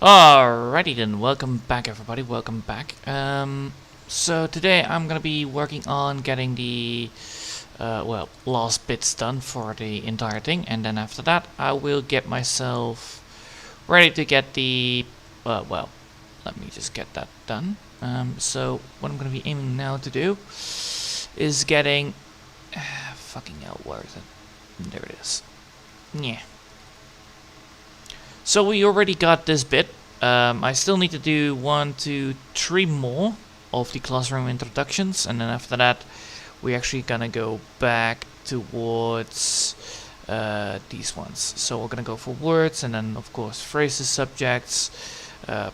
Alrighty then, welcome back everybody, welcome back. So today I'm gonna be working on getting the last bits done for the entire thing, and then after that I will get myself ready to get the let me just get that done. So what I'm gonna be aiming now to do is getting fucking hell, where is it? There it is. Yeah. So we already got this bit. I still need to do 1, 2, 3 more of the classroom introductions, and then after that we're actually gonna go back towards these ones. So we're gonna go for words, and then of course phrases, subjects,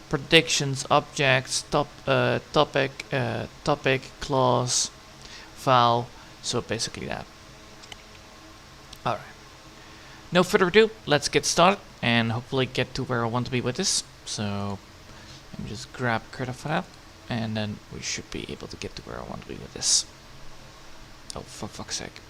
predictions, objects, topic, clause, file. So basically that. Alright. No further ado, let's get started and hopefully get to where I want to be with this. So let me just grab credit for that, and then we should be able to get to where I want to be with this. Oh, for fuck's sake.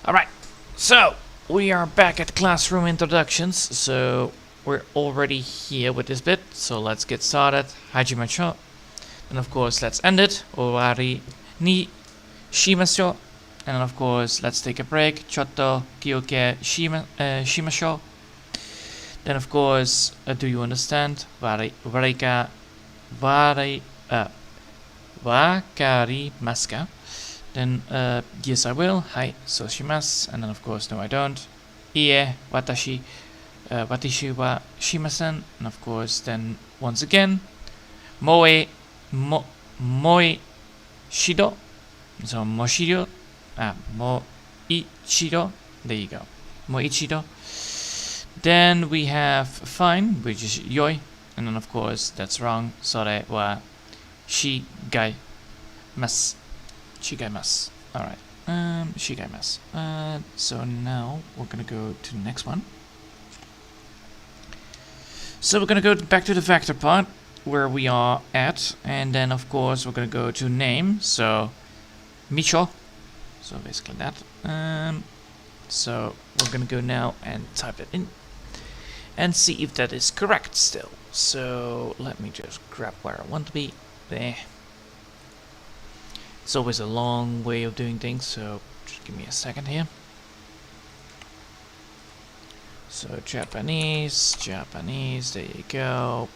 Alright, so we are back at classroom introductions. So we're already here with this bit, so let's get started. Hajimacho. And of course let's end it. Owari ni shimasho. And of course, let's take a break. Chotto kyoke shimasho. Then of course, do you understand? Wakarimasu ka? Then yes, I will. Hai, so shimasu. And then of course, no, I don't. Ie, watashi wa shimasen. And of course, then once again, moe shido. So moshiro. Moichiro. There you go. Moichiro. Then we have fine, which is yoi. And then of course that's wrong. Sore wa shigaimasu. Shigaimasu. Alright. Shigaimasu. So now we're gonna go to the next one. So we're gonna go back to the vector part where we are at, and then of course we're gonna go to name. So Micho. So basically that. So we're gonna go now and type it in and see if that is correct still. So let me just grab where I want to be. There. It's always a long way of doing things, so just give me a second here. So Japanese, there you go.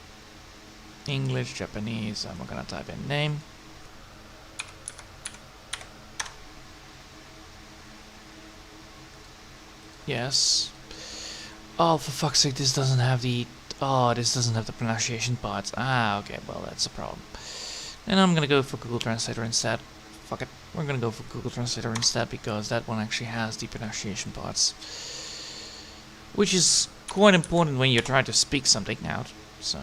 English, Japanese, I'm gonna type in name. Yes. Oh, for fuck's sake, this doesn't have the... Oh, this doesn't have the pronunciation parts. Ah, okay, well, that's a problem. And I'm gonna go for Google Translator instead. Fuck it. We're gonna go for Google Translator instead, because that one actually has the pronunciation parts. Which is quite important when you're trying to speak something out. So...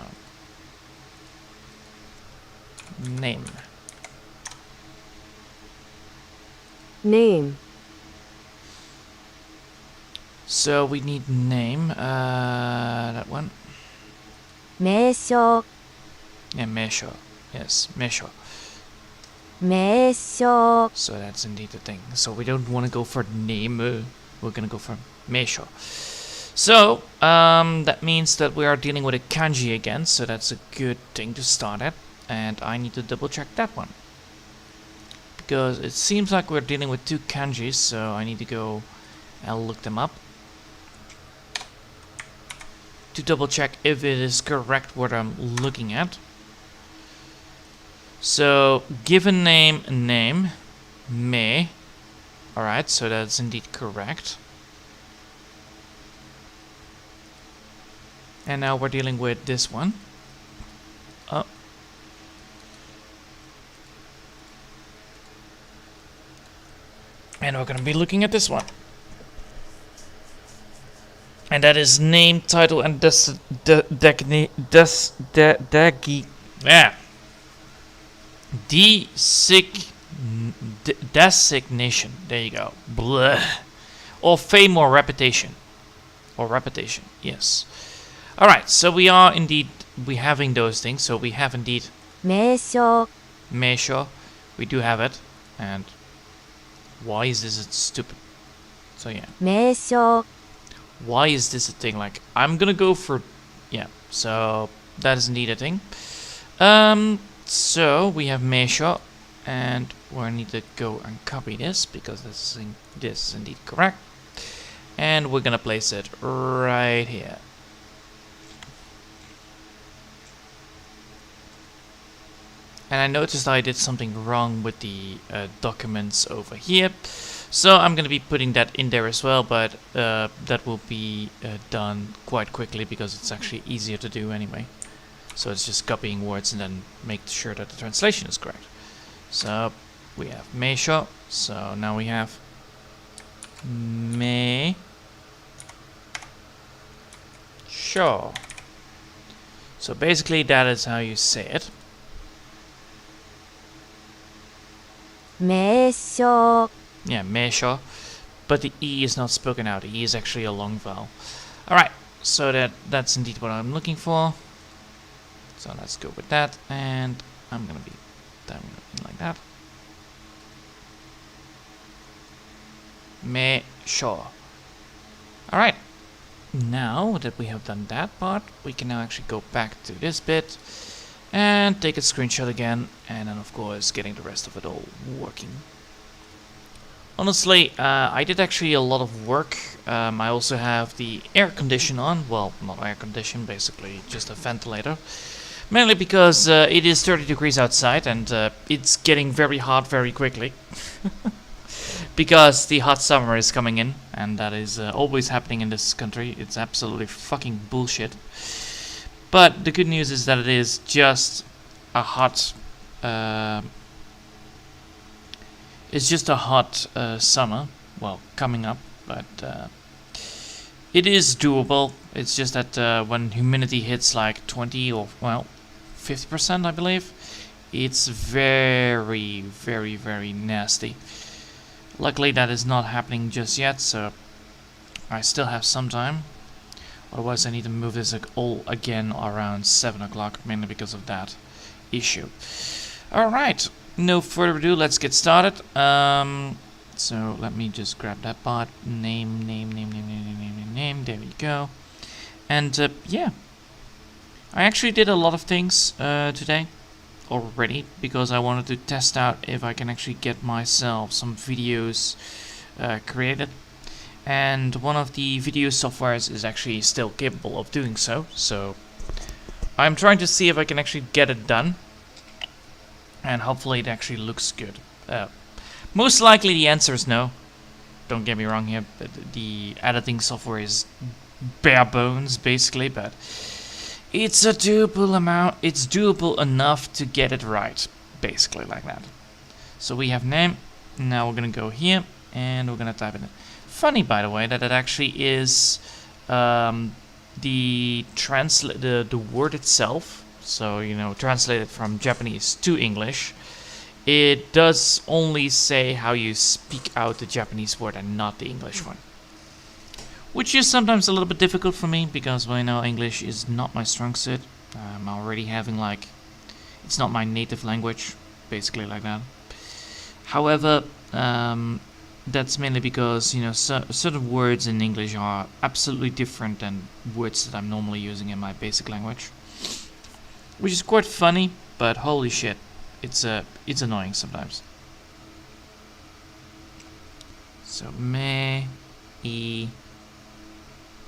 Name. Name. So we need name, that one. 名称 Yeah, meisho. Yes, meisho. 名称 So that's indeed the thing. So we don't want to go for name, we're gonna go for meisho. So, that means that we are dealing with a kanji again, so that's a good thing to start at. And I need to double check that one. Because it seems like we're dealing with 2 kanjis, so I need to go and look them up to double check if it is correct what I'm looking at. So given name, name, me. Alright, so that's indeed correct. And now we're dealing with this one. Oh. And we're gonna be looking at this one. And that is name, title, and designation. There you go. Bleh. Or fame or reputation. Or repetition. Yes. Alright, so we are indeed having those things. So we have indeed 名称 meisho. We do have it. And why is this stupid? So yeah. 名称 Why is this a thing? Like, I'm gonna go for... Yeah, So that is indeed a thing. So we have measure, and we need to go and copy this because this is indeed correct. And we're gonna place it right here. And I noticed I did something wrong with the documents over here. So I'm going to be putting that in there as well, but that will be done quite quickly because it's actually easier to do anyway. So it's just copying words and then make sure that the translation is correct. So we have measure. So now we have me. Sure. So basically that is how you say it. 名称 Yeah, measure. But the E is not spoken out. The E is actually a long vowel. Alright, so that's indeed what I'm looking for. So let's go with that. And I'm going to be doing it like that. Measure. Alright. Now that we have done that part, we can now actually go back to this bit and take a screenshot again, and then of course getting the rest of it all working. Honestly, I did actually a lot of work. I also have the air condition on. Well, not air condition, basically just a ventilator. Mainly because it is 30 degrees outside and it's getting very hot very quickly. Because the hot summer is coming in, and that is always happening in this country. It's absolutely fucking bullshit. But the good news is that it is just a hot it's just a hot summer, well, coming up, but it is doable. It's just that when humidity hits like 20 or, well, 50%, I believe, it's very, very, very nasty. Luckily, that is not happening just yet, so I still have some time. Otherwise, I need to move this all again around 7 o'clock, mainly because of that issue. Alright, no further ado, let's get started. So let me just grab that part. Name. There we go. And yeah, I actually did a lot of things today already because I wanted to test out if I can actually get myself some videos created. And one of the video softwares is actually still capable of doing so. So I'm trying to see if I can actually get it done. And hopefully it actually looks good. Most likely the answer is no. Don't get me wrong here, but the editing software is bare bones basically, but it's a doable amount. It's doable enough to get it right, basically like that. So we have name. Now we're gonna go here and we're gonna type it in. Funny, by the way, that it actually is the word itself. So, you know, translated from Japanese to English, it does only say how you speak out the Japanese word and not the English one. Which is sometimes a little bit difficult for me because, well, you know, English is not my strong suit. I'm already having like, it's not my native language, basically like that. However, that's mainly because, you know, certain words in English are absolutely different than words that I'm normally using in my basic language. Which is quite funny, but holy shit, it's annoying sometimes. So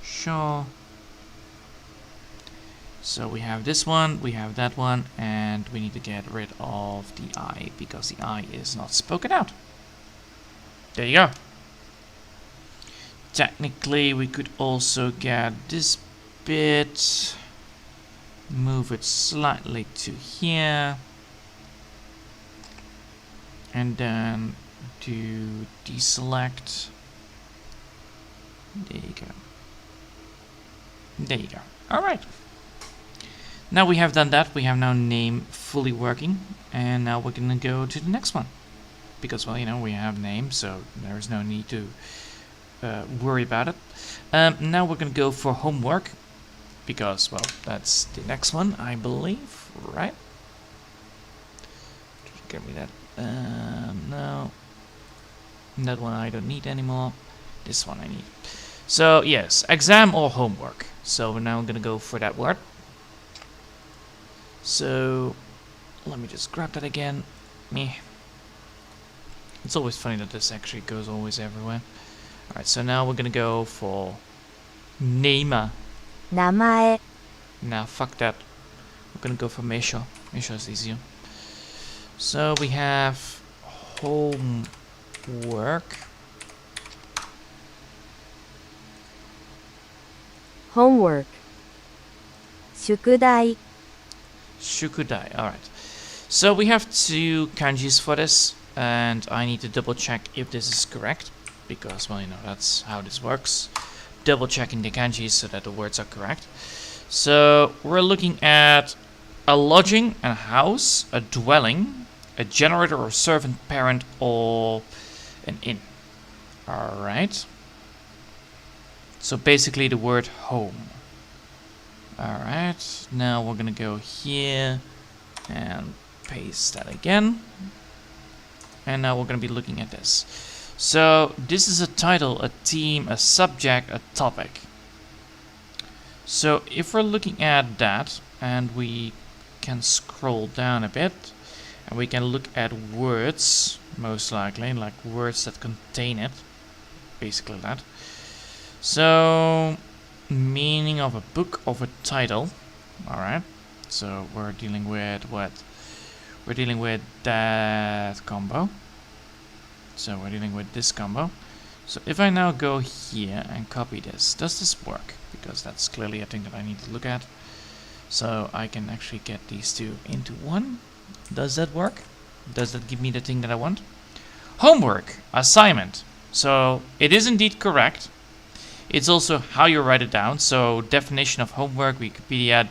sure. So we have this one, we have that one, and we need to get rid of the I because the I is not spoken out. There you go. Technically, we could also get this bit. Move it slightly to here. And then do deselect. There you go. There you go. Alright. Now we have done that. We have now name fully working. And now we're going to go to the next one. Because, well, you know, we have name, so there's no need to worry about it. Now we're going to go for homework. Because, well, that's the next one, I believe, right? Just give me that. No. That one I don't need anymore. This one I need. So, yes, exam or homework. So we're now going to go for that word. So let me just grab that again. Meh. It's always funny that this actually goes always everywhere. Alright, so now we're gonna go for name. 名前 Nah, fuck that. We're gonna go for Meisho. Meisho is easier. So we have homework. homework 宿題 Shukudai. Alright. So we have two kanjis for this, and I need to double check if this is correct, because, well, you know, that's how this works. Double checking the kanjis so that the words are correct. So we're looking at a lodging, a house, a dwelling, a generator or servant parent, or an inn. Alright. So basically the word home. Alright, now we're gonna go here and paste that again. And now we're gonna be looking at this. So this is a title, a theme, a subject, a topic. So if we're looking at that, and we can scroll down a bit, and we can look at words, most likely, like words that contain it. Basically that. So, meaning of a book, of a title. Alright. So we're dealing with what? We're dealing with that combo. So we're dealing with this combo. So if I now go here and copy this, does this work? Because that's clearly a thing that I need to look at. So I can actually get these two into one. Does that work? Does that give me the thing that I want? Homework, assignment. So it is indeed correct. It's also how you write it down. So definition of homework, Wikipedia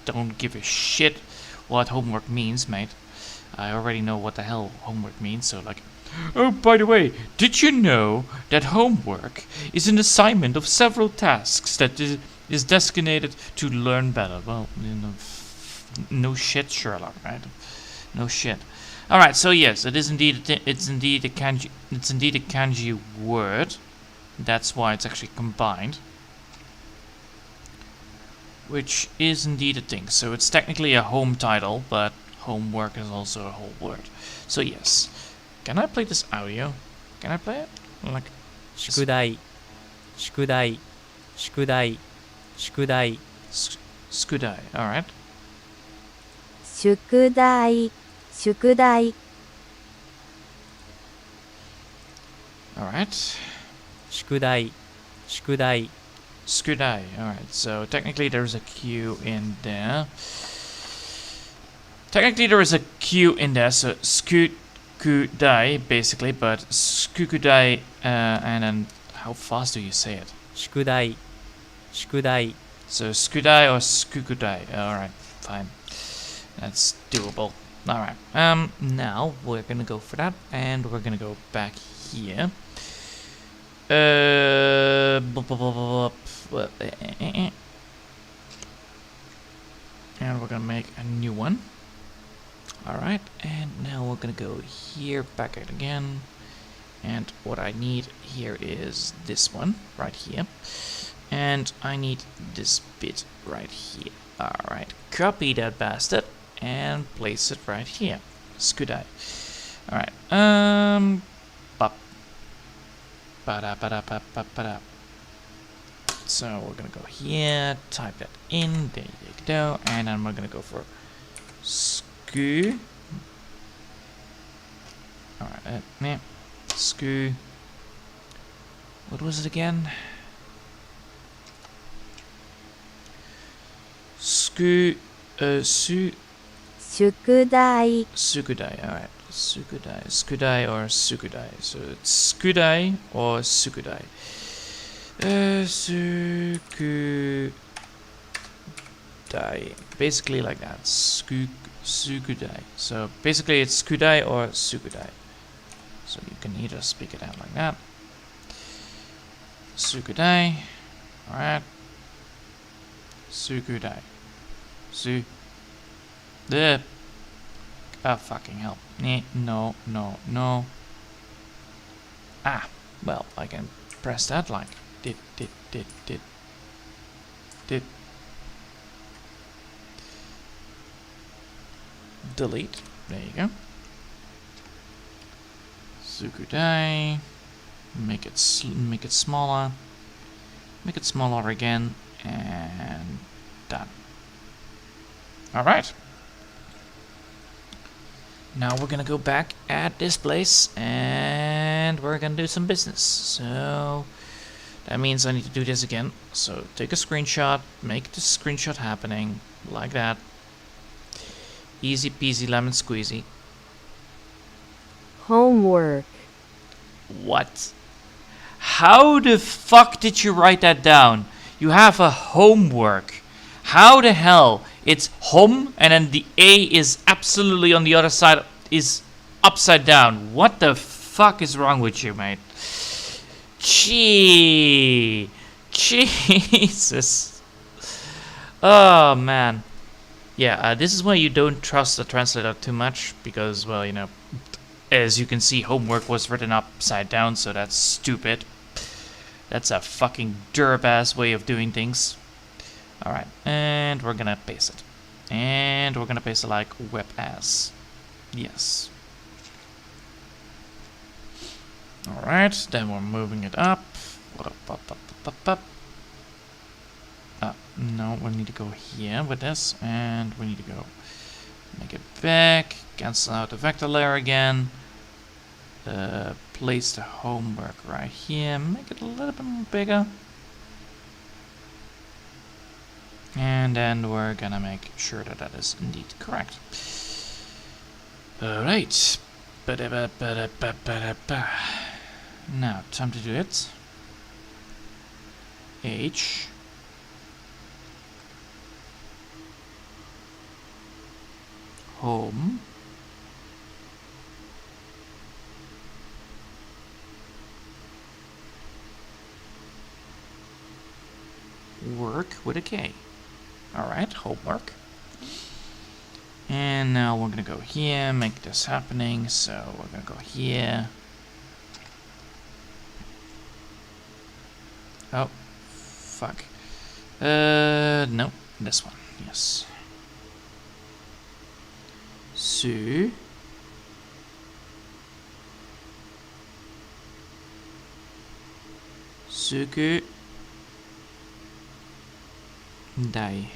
don't give a shit what homework means, mate. I already know what the hell homework means. So like, oh, by the way, did you know that homework is an assignment of several tasks that is designated to learn better? Well, you know, no shit, Sherlock, right? No shit. All right, so yes, it is indeed. It's indeed a kanji. It's indeed a kanji word. That's why it's actually combined, which is indeed a thing. So it's technically a home title, but homework is also a whole word. So yes, can I play this audio? Can I play it? Like 宿題宿題宿題宿題 skudai. All right. 宿題宿題 All right. 宿題宿題 Skudai. All right. So technically there's a Q in there. Technically there is a Q in there. So skudai basically, but skukudai and then how fast do you say it? 宿題宿題 So skudai or skukudai. All right. Fine. That's doable. All right. Now we're gonna go for that, and we're gonna go back here. And we're gonna make a new one. Alright, and now we're gonna go here, back it again. And what I need here is this one, right here. And I need this bit right here. Alright, copy that bastard and place it right here. Skudai. Alright, pop. Ba-da-ba-da-ba-ba-ba-da. So we're gonna go here, type that in, there you go, and then we're gonna go for sku. Alright, sku. What was it again? Sku, su, 宿題 sukudai, alright. Sukudai, skudai or sukudai. So it's skudai or sukudai. Sukudai. Basically like that. Sukudai. So basically it's skudai or sukudai. So you can either speak it out like that. Sukudai. Alright. Sukudai. The. Ah, fucking hell. No, no, no. Ah, well, I can press that like did. delete. There you go. Sukudai. Make it smaller. Make it smaller again, and done. All right. Now we're gonna go back at this place, and we're gonna do some business. So that means I need to do this again. So take a screenshot, make the screenshot happening like that. Easy peasy lemon squeezy. Homework. What? How the fuck did you write that down? You have a homework. How the hell? It's home and then the A is absolutely on the other side, is upside down. What the fuck is wrong with you, mate? Jesus. Oh, man. Yeah, this is why you don't trust the translator too much, because, well, you know, as you can see, homework was written upside down, so that's stupid. That's a fucking derp-ass way of doing things. Alright, and we're gonna paste it. And we're gonna paste it like web as. Yes. Alright, then we're moving it up. No, we need to go here with this, and we need to go make it back, cancel out the vector layer again, place the homework right here, make it a little bit more bigger, and then we're gonna make sure that that is indeed correct. Alright, now time to do it. H home work with a K. Alright, homework. And now we're gonna go here, make this happening, so we're gonna go here. Oh, fuck. No, this one, yes. Su Suku Dai.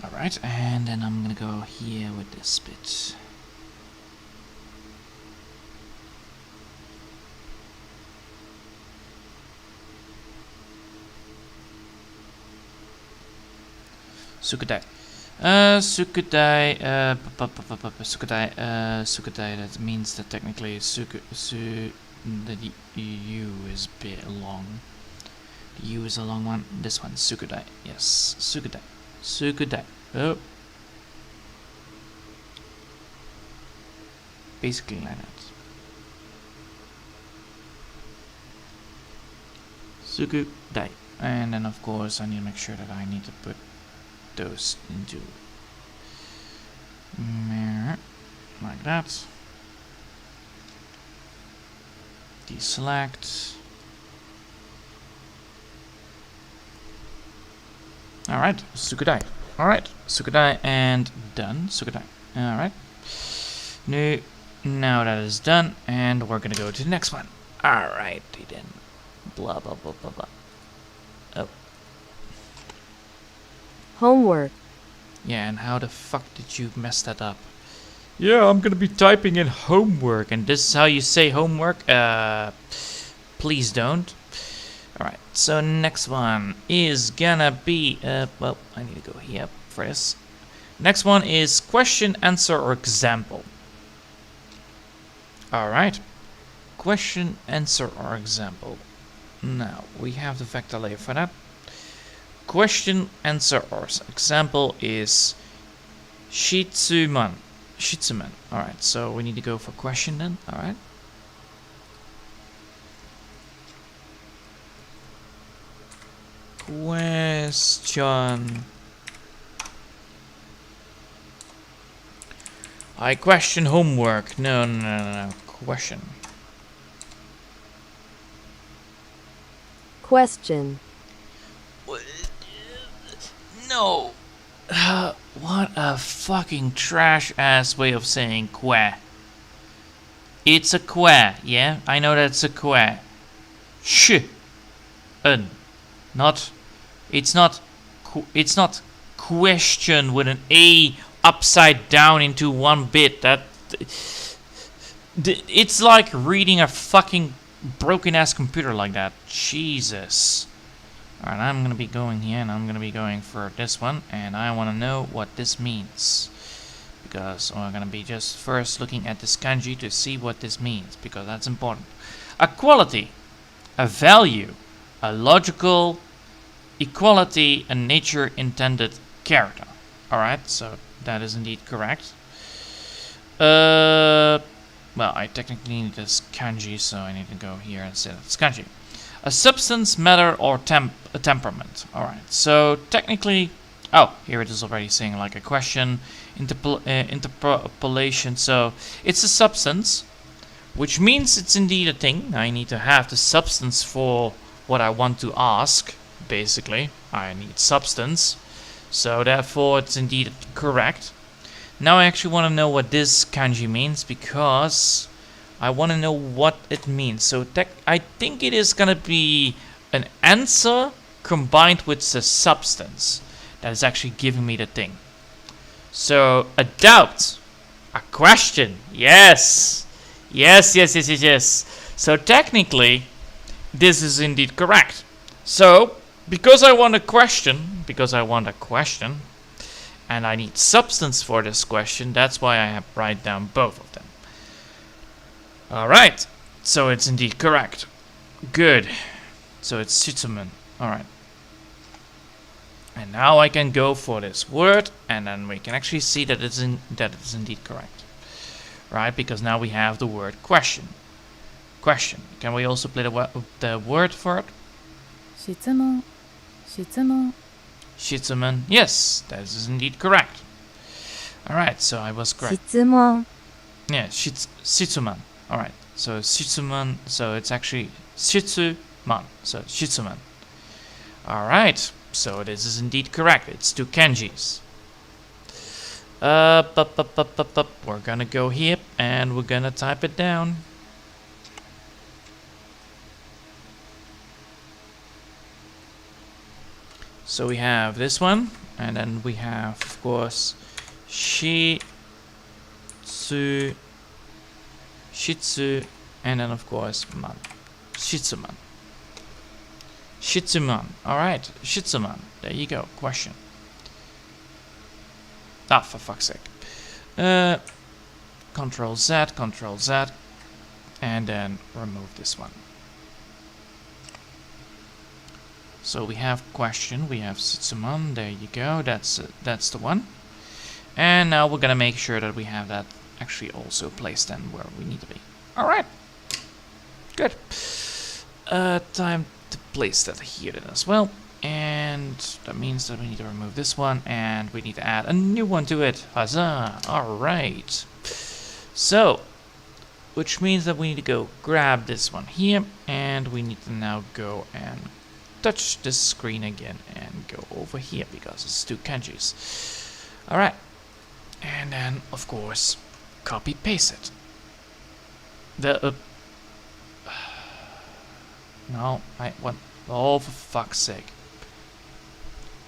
Alright, and then I'm gonna go here with this bit. Sukudai. Sukudai, Sukudai, that means that technically the U is long. The U is a long one. This one, Sukudai. Yes, Sukudai. Sukudai. Oh. Basically like that. Sukudai. And then of course I need to make sure that I need to put those into mirror like that. Deselect. Alright, Sukudai. Alright, Sukudai and done. Sukudai. Alright. Now that is done, and we're gonna go to the next one. Alright, then. Blah blah blah blah blah. Oh. Homework. Yeah, and how the fuck did you mess that up? Yeah, I'm gonna be typing in homework, and this is how you say homework? Please don't. Alright, so next one is gonna be, well, I need to go here for this. Next one is question, answer, or example. Alright, question, answer, or example. Now, we have the vector layer for that. Question, answer, or example is Shitsuman. Shitsuman. Alright, so we need to go for question then. Alright. Question. I question homework. No. question. Question. No. What a fucking trash ass way of saying que. It's a que, yeah? I know that's a que. Sh. Un. Not. It's not. It's not question with an A upside down into one bit. It's like reading a fucking broken ass computer like that. Jesus. Alright, I'm gonna be going here and I'm gonna be going for this one, and I wanna know what this means. Because we're gonna be just first looking at this kanji to see what this means, because that's important. A quality, a value, a logical equality, a nature intended character. Alright, so that is indeed correct. Well, I technically need this kanji, so I need to go here and say that's kanji. A substance, matter, or a temperament. Alright, so technically... Oh, here it is already saying like a question, interpolation. So it's a substance, which means it's indeed a thing. I need to have the substance for what I want to ask, basically. I need substance. So therefore it's indeed correct. Now I actually want to know what this kanji means, because I want to know what it means. So I think it is going to be an answer combined with the substance that is actually giving me the thing. So a doubt, a question, yes. Yes. So technically, this is indeed correct. So because I want a question, and I need substance for this question, that's why I have write down both of them. Alright, so it's indeed correct. Good. So it's shitsumen. Alright. And now I can go for this word, and then we can actually see that it's indeed correct. Right, because now we have the word question. Question. Can we also play the word for it? 質問質問 Shitsumen. Yes, that is indeed correct. Alright, so I was correct. 質問 Yeah, shitsuman. Alright, so shitsuman, so it's actually shitsuman. So shitsuman. Alright, so this is indeed correct. It's two kanjis. We're gonna go here and we're gonna type it down. So we have this one, and then we have, of course, shitsu, and then of course man, shitsuman. Shitsuman. Alright, shitsuman. There you go. Question. Ah, for fuck's sake. Control Z, and then remove this one. So we have question, we have shitsuman. There you go. That's the one. And now we're gonna make sure that we have that actually also placed then where we need to be. Alright. Good. Time to place that here then as well. And that means that we need to remove this one and we need to add a new one to it. Huzzah! Alright. So, which means that we need to go grab this one here, and we need to now go and touch the screen again and go over here because it's two kanjis. Alright. And then, of course, copy paste it. No, I want. Oh, for fuck's sake.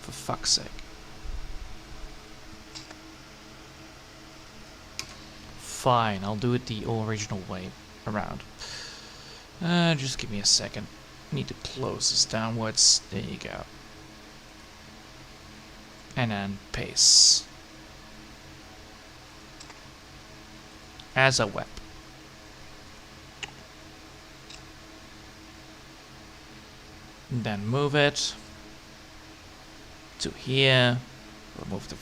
For fuck's sake. Fine, I'll do it the original way around. Just give me a second. Need to close this downwards. There you go. And then paste. As a web. Then move it to here. Remove the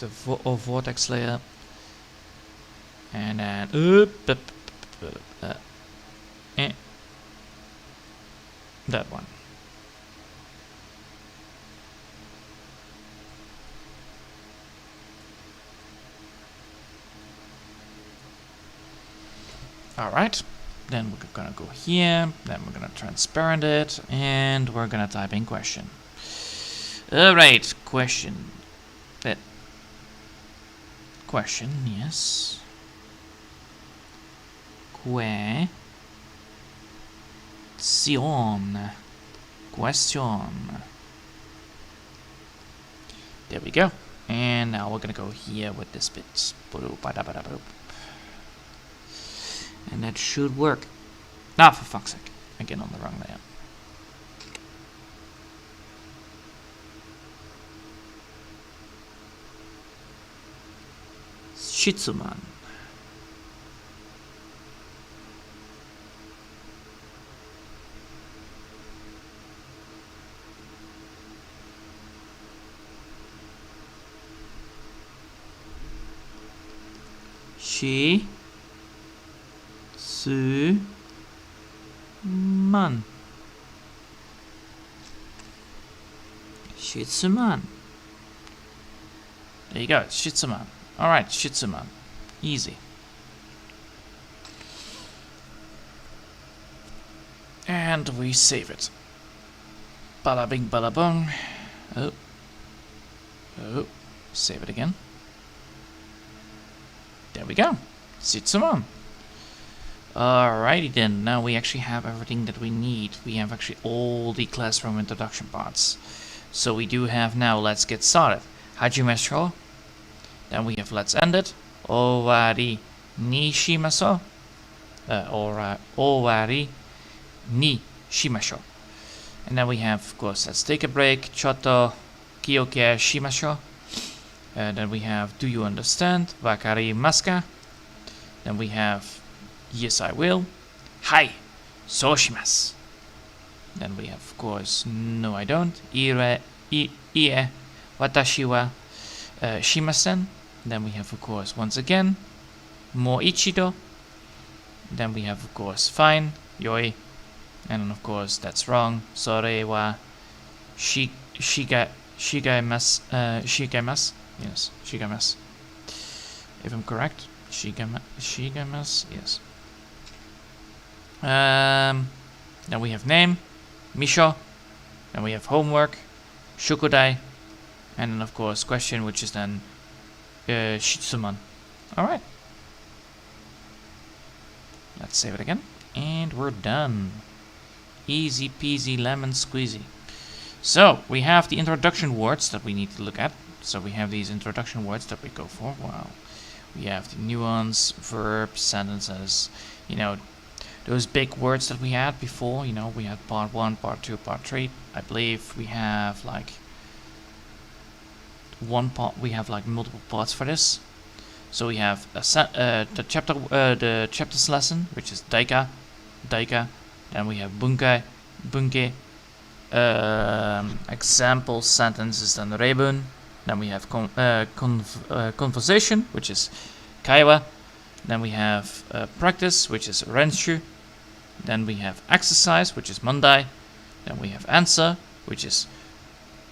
vortex layer, and then that one. Alright, then we're gonna go here, then we're gonna transparent it, and we're gonna type in question. Alright, question. Question, yes. Question. Question. There we go. And now we're gonna go here with this bit. And that should work. Ah, for fuck's sake. Again on the wrong layer. Shitsuman. Shi Su Man. Shitsuman. There you go, Shitsuman. Alright, Shitsuman. Easy. And we save it. Bada bing bada bong. Oh. Oh. Save it again. There we go. Shitsuman. Alrighty then, now we actually have everything that we need. We have actually all the classroom introduction parts. So we do have now, let's get started. Hajimesho. Then we have let's end it. Owari ni shimaso. Owari ni shimasho. And then we have, of course, let's take a break. Choto kyoke shimasho. Then we have do you understand? Wakarimasu ka? Then we have yes I will. Hai, sou shimasu. Then we have, of course, no I don't. Ie, watashi wa shimasen. Then we have, of course, once again, mo ichido. Then we have, of course, fine, yoi. And then, of course, that's wrong. Sore wa shigaimasu. Yes, shigaimasu. If I'm correct, shigaimasu, yes. Then we have name, Misho. Then we have homework, shukudai. And then, of course, question, which is then Shitsuman. Alright. Let's save it again. And we're done. Easy peasy lemon squeezy. So, we have the introduction words that we need to look at. So we have these introduction words that we go for. Wow. We have the nuance, verbs, sentences. You know, those big words that we had before. You know, we had part 1, part 2, part 3. I believe we have like one part, we have like multiple parts for this. So we have the chapters lesson, which is daika. Then we have bunke. Example sentences, then rebun. Then we have conversation, which is kaiwa. Then we have practice, which is renshu. Then we have exercise, which is mondai. Then we have answer, which is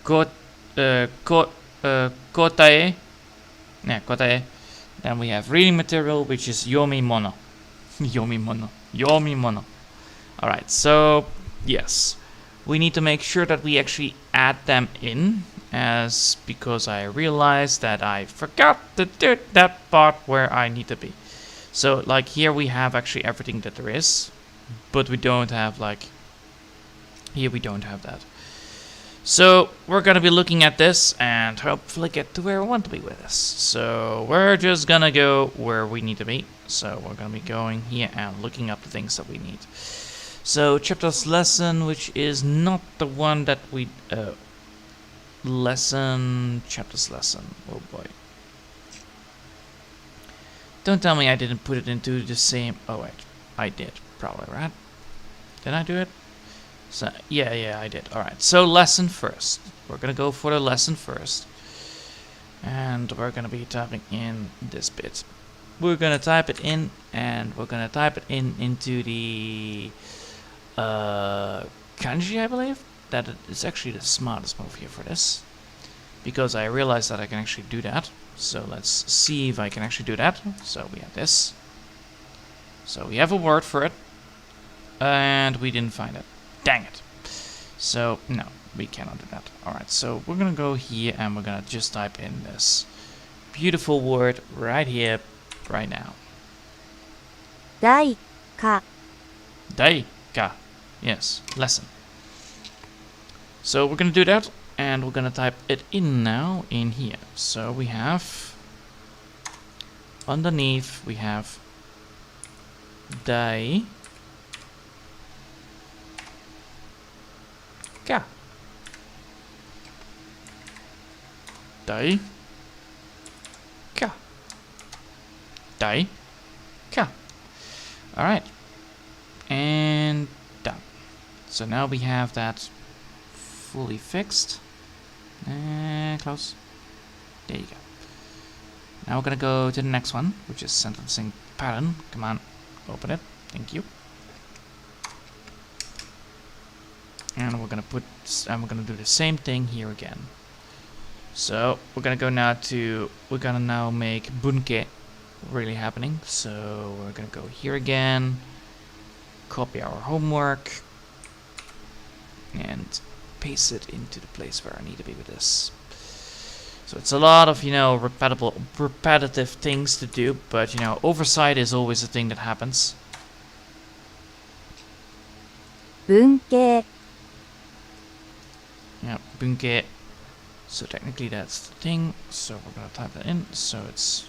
kotae. Yeah, kotae. Then we have reading material, which is yomi mono. yomi mono. Alright, so yes. We need to make sure that we actually add them in, as because I realized that I forgot to do that part where I need to be. So like here we have actually everything that there is, but we don't have like, here we don't have that. So we're gonna be looking at this and hopefully get to where we want to be with this. So we're just gonna go where we need to be. So we're gonna be going here and looking up the things that we need. So chapters lesson, which is not the one that we chapters lesson. Oh boy. Don't tell me I didn't put it into the same. Oh wait, I did probably, right? Did I do it? So yeah, I did. All right. So lesson first. We're gonna go for the lesson first, and we're gonna be typing in this bit. We're gonna type it in, and we're gonna type it in into the kanji, I believe. That is actually the smartest move here for this, because I realized that I can actually do that. So let's see if I can actually do that. So we have this. So we have a word for it, and we didn't find it. Dang it. So, no, we cannot do that. Alright, so we're gonna go here and we're gonna just type in this beautiful word right here, right now. 大か Daika. Yes, lesson. So we're gonna do that, and we're gonna type it in now in here. So we have underneath we have Daika. Daika. Daika. Alright. And done. So now we have that fully fixed. And close. There you go. Now we're gonna go to the next one, which is sentencing pattern. Come on, open it. Thank you. And we're gonna do the same thing here again. So we're gonna go now to, we're gonna now make bunke really happening. So we're gonna go here again, copy our homework, and paste it into the place where I need to be with this. So it's a lot of, repetitive things to do, but, oversight is always a thing that happens. 文系 Yeah, bunke. So technically that's the thing. So we're gonna type that in. So it's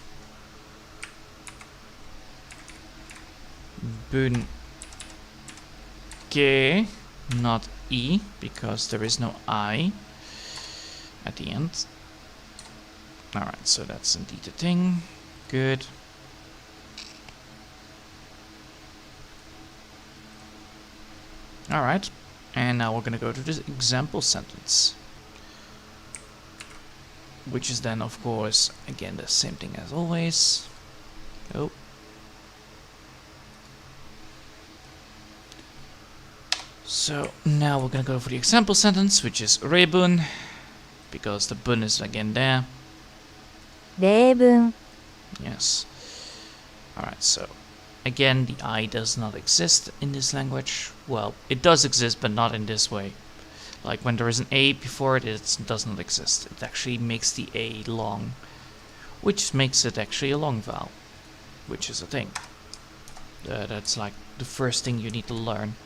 bunke, not E, because there is no I at the end. Alright, so that's indeed the thing. Good. Alright, and now we're gonna go to this example sentence, which is then, of course, again the same thing as always. Oh. So now we're gonna go for the example sentence, which is rebun, because the bun is again there. 例文 Yes. Alright, so again, the I does not exist in this language. Well, it does exist, but not in this way. Like when there is an A before it, it does not exist. It actually makes the A long, which makes it actually a long vowel, which is a thing. That's like the first thing you need to learn,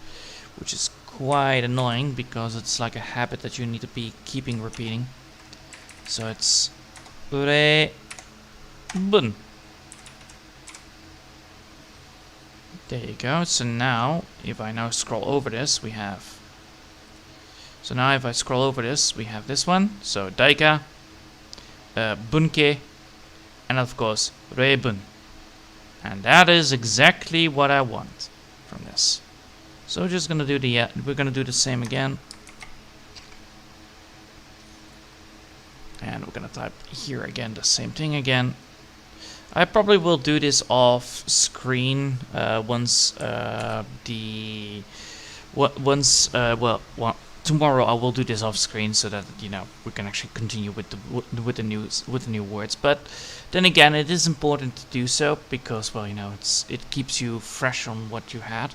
which is quite annoying because it's like a habit that you need to be keeping repeating. So it's re bun. There you go. So now, if I now scroll over this, we have. So now, if I scroll over this, we have this one. So daika, bunke, and of course rebun. And that is exactly what I want from this. So we're just gonna do the we're gonna do the same again, and we're gonna type here again the same thing again. I probably will do this off screen once tomorrow I will do this off screen so that we can actually continue with the new words. But then again, it is important to do so because it keeps you fresh on what you had.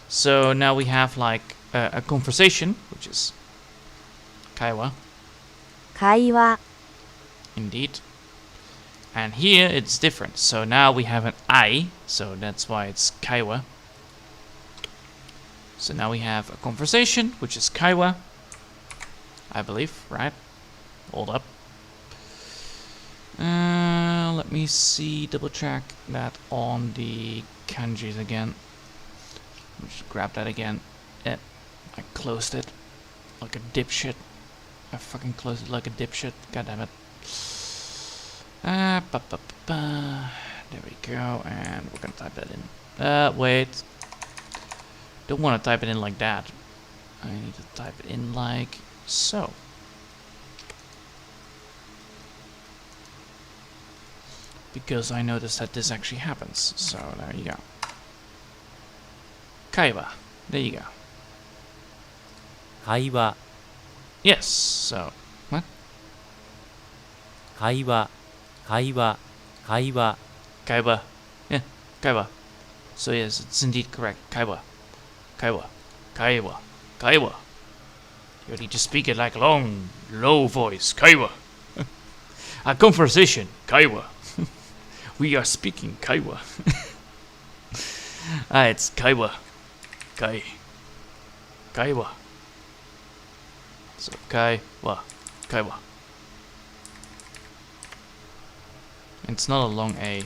So now we have like a conversation, which is kaiwa. 会話 Indeed. And here it's different. So now we have an I, so that's why it's kaiwa. So now we have a conversation, which is kaiwa, I believe, right? Hold up. Let me see, double check that on the kanjis again. Just grab that again. I closed it like a dipshit. I fucking closed it like a dipshit. God damn it. There we go, and we're gonna type that in. Wait. Don't want to type it in like that. I need to type it in like so. Because I noticed that this actually happens. So there you go. Kaiwa. There you go. 会話 Yes. So what? 会話会話会話 Kaiwa. Yeah. Kaiwa. So yes, it's indeed correct. Kaiwa. Kaiwa. Kaiwa. Kaiwa. You need to speak it like a long, low voice. Kaiwa. A conversation. Kaiwa. We are speaking Kaiwa. It's Kaiwa. Kai. Kaiwa. So Kaiwa. Kaiwa. It's not a long A,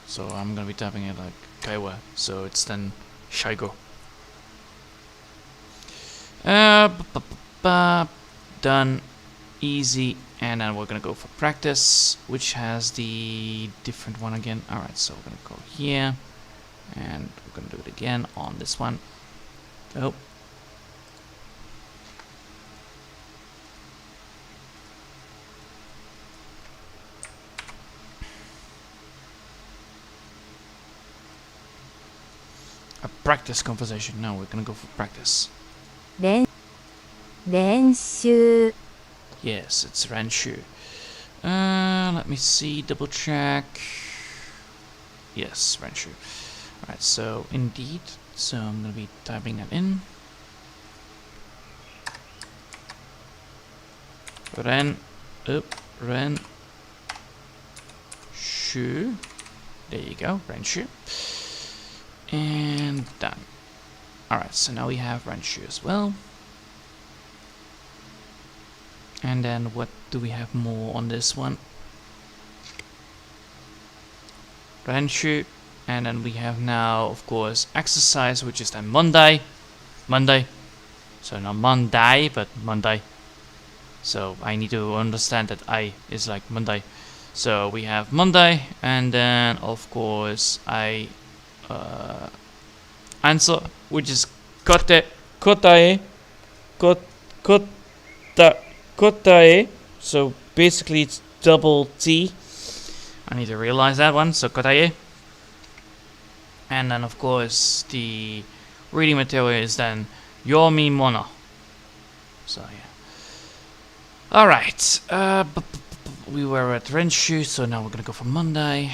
so I'm gonna be typing it like Kaiwa. So it's then Shaigo. Done. Easy. And then we're gonna go for practice, which has the different one again. Alright, so we're gonna go here. And we're gonna do it again on this one. Oh. A practice conversation. No, we're gonna go for practice. 練習 Yes, it's Renshu. Let me see, double check. Yes, Renshu. Alright, so indeed. So I'm gonna be typing that in. Ren. Shu. There you go, Renshu. And done. Alright, so now we have Renshu as well. And then what do we have more on this one? Renshu. And then we have now, of course, exercise, which is then Monday. Monday. So not Monday, but Monday. So I need to understand that I is like Monday. So we have Monday, and then of course I answer, which is kotae. So basically it's double T. I need to realize that one. So kotae. And then of course the reading material is then yomi mono. So yeah. Alright. We were at Renshu, so now we're gonna go for Monday.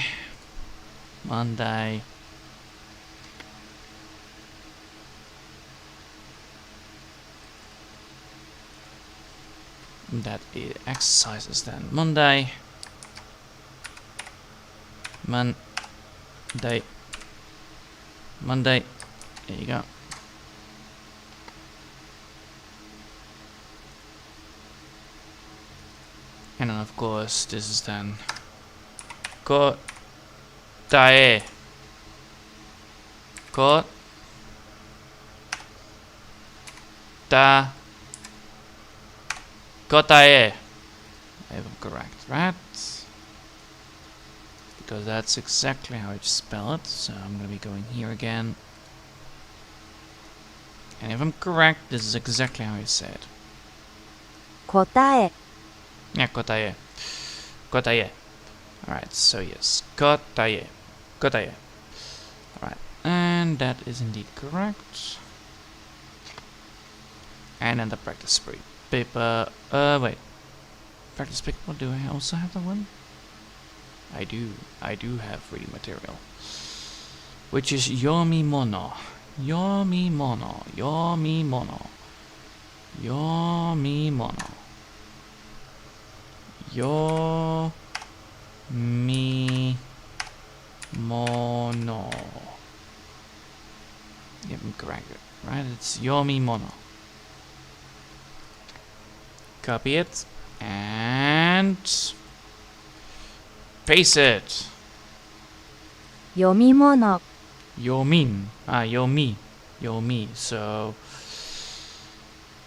Monday. That is exercises then Monday. Monday. Monday. There you go. And then of course this is then kotae. Kotae. If I'm correct, right? Because that's exactly how I spell it. So I'm gonna be going here again. And if I'm correct, this is exactly how I say it. 答え Yeah, kotae. Kotae. Alright, so yes. Kotae. Kotae. Alright, and that is indeed correct. And then the practice paper. Wait. Practice paper, do I also have that one? I do. I do have reading material. Which is yomi mono. Yomi mono. Yomi mono. Yomi mono. Yomi mono. Get me correct, right? It's yomi mono. Copy it and paste it. 読み物 Yomin. Yomi. Yomi. So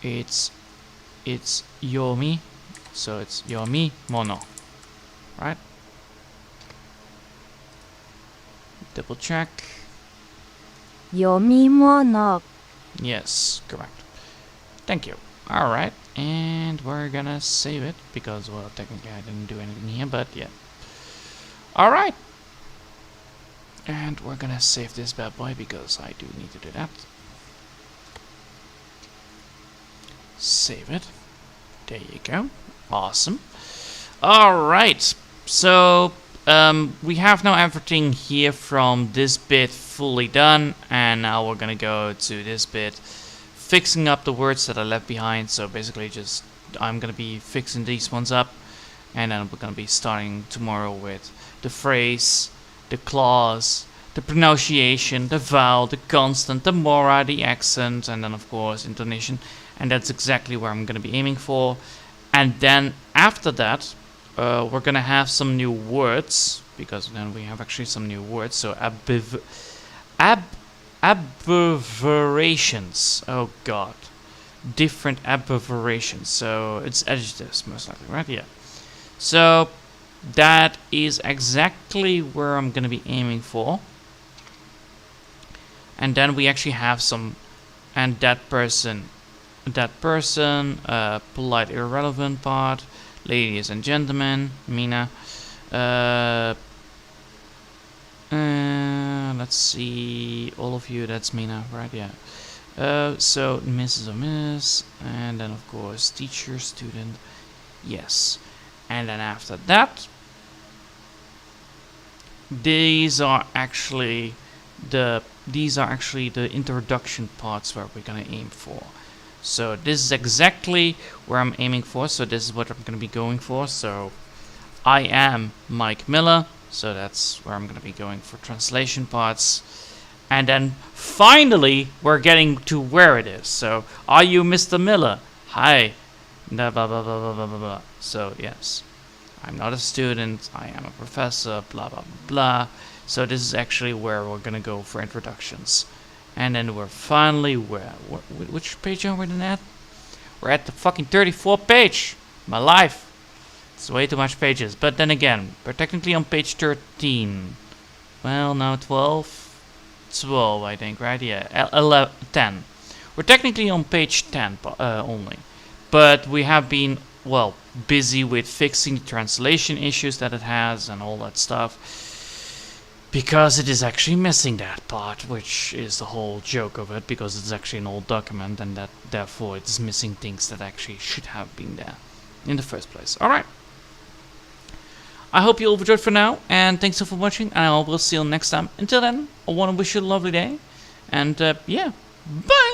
it's yomi. So it's yomi mono. Right? Double check. 読み物 Yes, correct. Thank you. Alright, and we're gonna save it because, well, technically I didn't do anything here, but yeah. Alright. And we're gonna save this bad boy because I do need to do that. Save it. There you go. Awesome. Alright, so we have now everything here from this bit fully done, and now we're gonna go to this bit, fixing up the words that I left behind. So basically just I'm gonna be fixing these ones up, and then we're gonna be starting tomorrow with the phrase, the clause, the pronunciation, the vowel, the constant, the mora, the accent, and then of course intonation. And that's exactly where I'm gonna be aiming for. And then after that, we're gonna have some new words, because then we have actually some new words. So abbreviations. Oh god, different abbreviations. So it's adjectives most likely, right? Yeah. So that is exactly where I'm gonna be aiming for. And then we actually have some, and that person, polite irrelevant part, ladies and gentlemen, Mina. Let's see, all of you, that's Mina, right? Yeah. So Mrs. or Miss, and then of course teacher, student, yes. And then after that, these are actually the introduction parts where we're gonna aim for. So this is exactly where I'm aiming for. So this is what I'm gonna be going for. So I am Mike Miller. So that's where I'm gonna be going for translation parts. And then finally we're getting to where it is. So are you Mr. Miller? Hi. Blah blah blah blah blah blah blah. So yes, I'm not a student. I am a professor. Blah blah blah blah. So this is actually where we're gonna go for introductions. And then we're finally which page are we then at? We're at the fucking 34th page. My life. It's way too much pages. But then again, we're technically on page 13. Well, no, 12. 12, I think, right? Yeah, 11, 10. We're technically on page 10 only. But we have been, well, busy with fixing the translation issues that it has and all that stuff. Because it is actually missing that part, which is the whole joke of it, because it's actually an old document, and that therefore it's missing things that actually should have been there in the first place. Alright. I hope you all enjoyed for now, and thanks for watching, and I will see you next time. Until then, I want to wish you a lovely day, and yeah, bye!